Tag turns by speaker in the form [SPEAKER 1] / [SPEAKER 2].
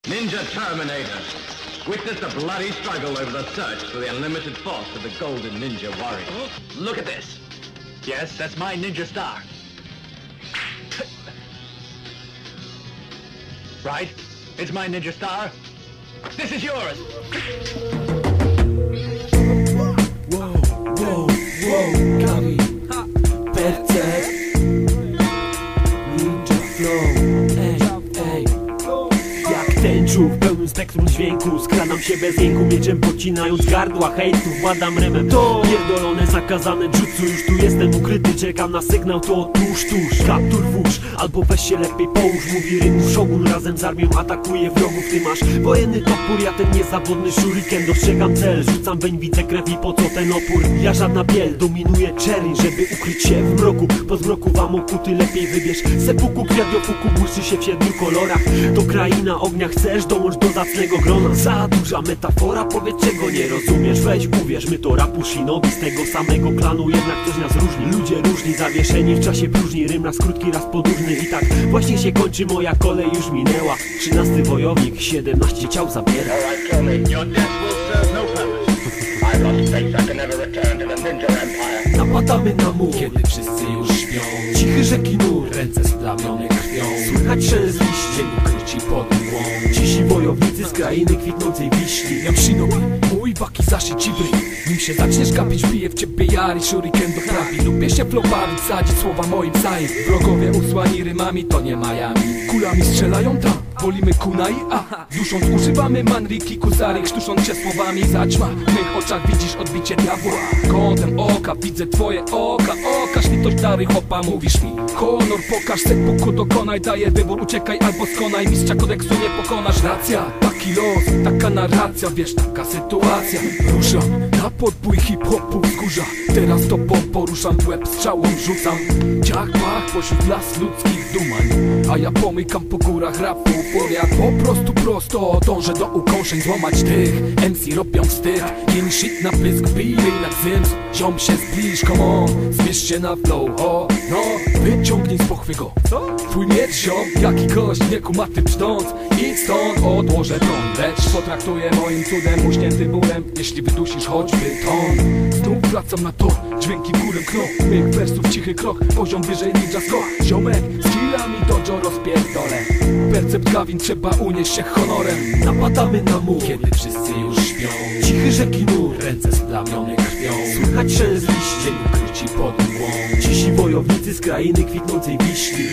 [SPEAKER 1] Ninja Terminator. Witness a bloody struggle over the search for the unlimited force of the Golden Ninja Warrior.
[SPEAKER 2] Look at this. Yes, that's my ninja star. Right? It's my ninja star. This is yours.
[SPEAKER 3] Wow, wow, wow, Gavi, Bertek, Ninja Flow, ej, jak tęczu w pełnym spektrum dźwięku skradam się bez jęku, mieczem pocinając gardła hejtów, władam rymem. To pierdolone, zakazane jutsu, już tu jestem ukryty, czekam na sygnał, to tuż, kaptur włóż, albo weź się lepiej połóż, mówi rymów Shogun, razem z armią atakuje wrogów. Ty masz wojenny topór, ja ten niezawodny shuriken, dostrzegam cel, rzucam weń, widzę krew i po co ten opór? Ja żadna biel, dominuje czerń, żeby ukryć się w mroku, po zmroku wam okuty, lepiej wybierz sepuku, kwiatiofuku, błyszczy się w 7 kolorach. To kraina ognia, chcesz, dołącz do zacnego grona. Za duża metafora, powiedz czego nie rozumiesz, weź uwierz, my to rapu shinobi, z tego samego klanu, jednak coś nas różni. Ludzie różni, zawieszeni w czasie próżni, rym raz krótki, raz podróżny. I tak właśnie się kończy, moja kolej już minęła. 13 wojownik, 17 ciał zabiera. Napadamy na mur,
[SPEAKER 4] kiedy wszyscy już śpią.
[SPEAKER 3] Cichy rzeki nur,
[SPEAKER 4] Ręce splamione krwią,
[SPEAKER 3] słychać szelest liści,
[SPEAKER 4] ukryci pod mgłą.
[SPEAKER 3] Cisi wojownicy z krainy kwitnącej wiśni.
[SPEAKER 4] Jak shinobi, mój baki zashi cibry. Nim się zaczniesz gapić, bije w ciebie jari, shuriken do prawi. Lubię się flopawić, sadzić słowa moim sajem. Wrogowie usłani rymami, to nie Miami. Kulami strzelają tam, wolimy kunai, a dusząc używamy manriki, kusari, krztusząc się słowami. Zaćma, w mych oczach widzisz odbicie diabła. Kątem oka widzę twoje oka. Okaż litość dary hopa, mówisz mi honor, pokaż seppuku, dokonaj, daję wybór, uciekaj albo skonaj. Mistrza kodeksu nie pokonasz, racja, taki los, taka narracja, wiesz, taka sytuacja. Ruszam na podbój hip-hopu wzgórza, teraz to poruszam, w łeb strzałą rzucam. Ciach, pach, pośród las ludzkich dumań, a ja pomykam po górach rapu furiat. Po prostu prosto dążę do ukąszeń, złamać tych MC robią wstyd. Jem shit na pysk, bij na gzyms, ziom się zbliż, come on, zmierz się na flow, o, no, wyciągnij z pochwy go. Twój miecz ziom, jaki gość, nie kumaty brzdąc. Idź stąd, odłożę broń, lecz potraktuję moim cudem, uśnięty bólem, jeśli wydusisz choćby ton. Znów wracam na tor, dźwięki górę krok, mych wersów cichy krok, poziom wyżej ninja skok. Ziomek, z killami dojo rozpierdolę, percept Gawin, trzeba unieść się honorem.
[SPEAKER 3] Napadamy na mur,
[SPEAKER 4] Kiedy wszyscy już śpią,
[SPEAKER 3] cichy rzeki nur,
[SPEAKER 4] ręce splamione krwią,
[SPEAKER 3] słychać szelest liści,
[SPEAKER 4] ukryci pod mgłą.
[SPEAKER 3] cisi wojownicy z krainy kwitnącej wiśni.